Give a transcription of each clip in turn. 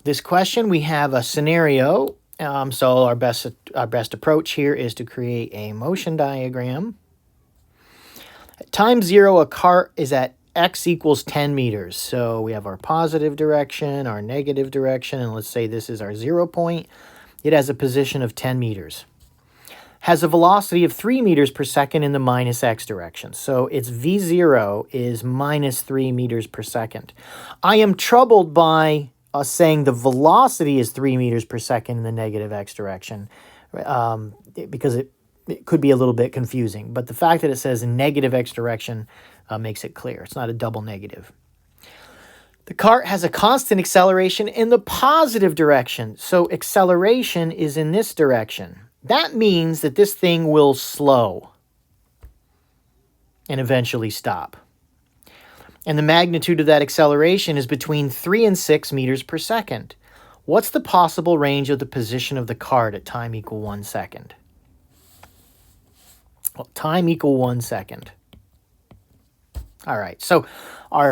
This question, we have a scenario. So our best approach here is to create a motion diagram. At time 0, a cart is at x equals 10 meters. So we have our positive direction, our negative direction, and let's say this is our 0 point. It has a position of 10 meters. Has a velocity of 3 meters per second in the minus x direction. So its v0 is minus 3 meters per second. I am troubled by us saying the velocity is 3 meters per second in the negative x direction because it could be a little bit confusing. But the fact that it says negative x direction makes it clear. It's not a double negative. The cart has a constant acceleration in the positive direction. So acceleration is in this direction. That means that this thing will slow and eventually stop. And the magnitude of that acceleration is between 3 and 6 meters per second. What's the possible range of the position of the cart at time equal 1 second? Well, time equal 1 second. All right, so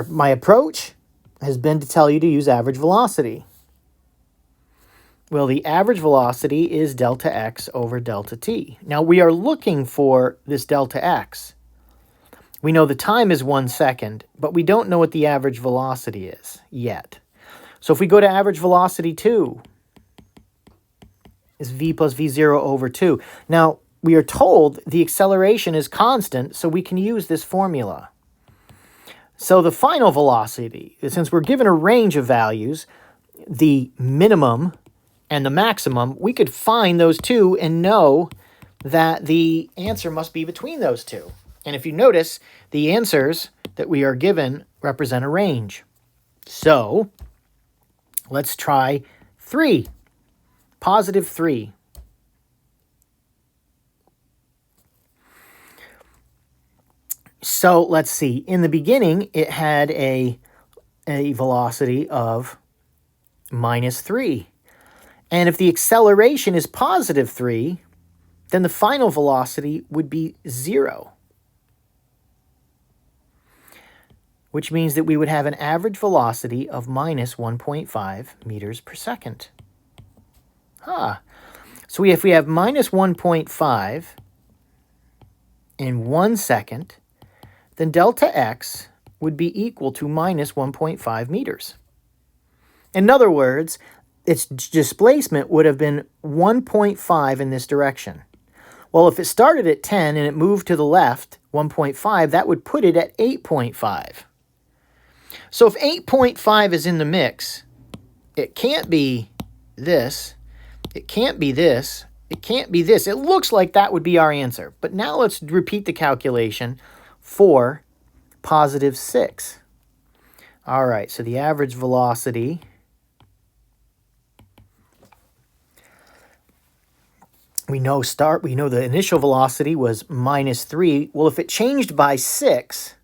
my approach has been to tell you to use average velocity. Well, the average velocity is delta x over delta t. Now, we are looking for this delta x. We know the time is 1 second, but we don't know what the average velocity is yet. So if we go to average velocity 2, is v plus v0 over 2. Now, we are told the acceleration is constant, so we can use this formula. So the final velocity, since we're given a range of values, the minimum and the maximum, we could find those two and know that the answer must be between those two. And if you notice, the answers that we are given represent a range. So let's try 3, positive 3. So let's see. In the beginning, it had a velocity of minus 3. And if the acceleration is positive 3, then the final velocity would be 0. Which means that we would have an average velocity of minus 1.5 meters per second. So if we have minus 1.5 in 1 second, then delta x would be equal to minus 1.5 meters. In other words, its displacement would have been 1.5 in this direction. Well, if it started at 10 and it moved to the left 1.5, that would put it at 8.5. So if 8.5 is in the mix, it can't be this, it can't be this, it can't be this. It looks like that would be our answer. But now let's repeat the calculation for positive 6. All right, so the average velocity we know the initial velocity was minus 3. Well, if it changed by 6,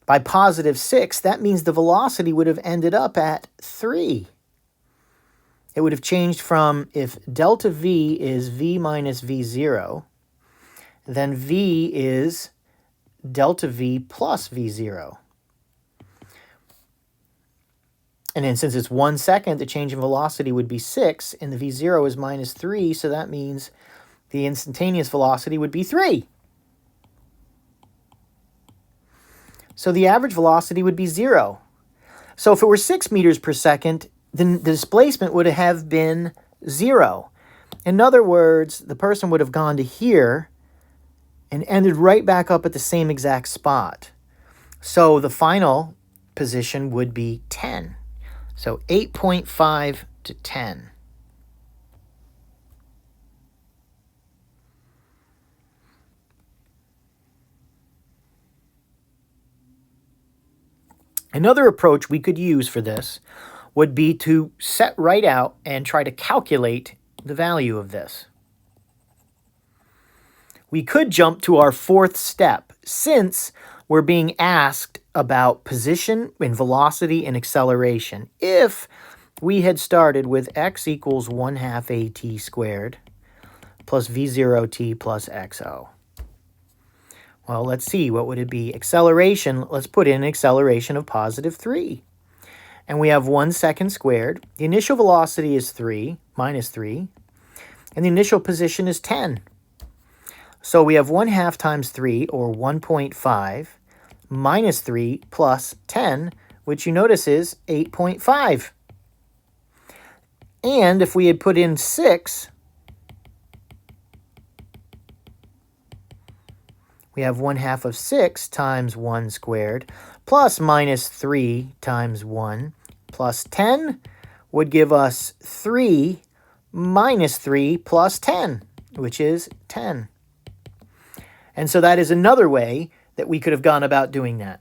by positive 6, that means the velocity would have ended up at 3. It would have changed from, if delta v is v minus v0, then v is delta v plus v0. And then since it's 1 second, the change in velocity would be 6, and the v0 is minus 3, so that means the instantaneous velocity would be 3. So the average velocity would be 0. So if it were 6 meters per second, then the displacement would have been 0. In other words, the person would have gone to here and ended right back up at the same exact spot. So the final position would be 10. So 8.5 to 10. Another approach we could use for this would be to set right out and try to calculate the value of this. We could jump to our fourth step, since we're being asked about position and velocity and acceleration. If we had started with x equals 1/2 at squared plus v0t plus xo. Well, let's see, what would it be? Acceleration, let's put in acceleration of positive 3. and we have 1 second squared. The initial velocity is 3, minus 3, and the initial position is 10. So we have 1/2 times 3, or 1.5, minus 3 plus 10, which you notice is 8.5. And if we had put in 6, we have 1/2 of 6 times 1 squared, plus minus 3 times 1, plus 10 would give us 3 minus 3 plus 10, which is 10. And so that is another way that we could have gone about doing that.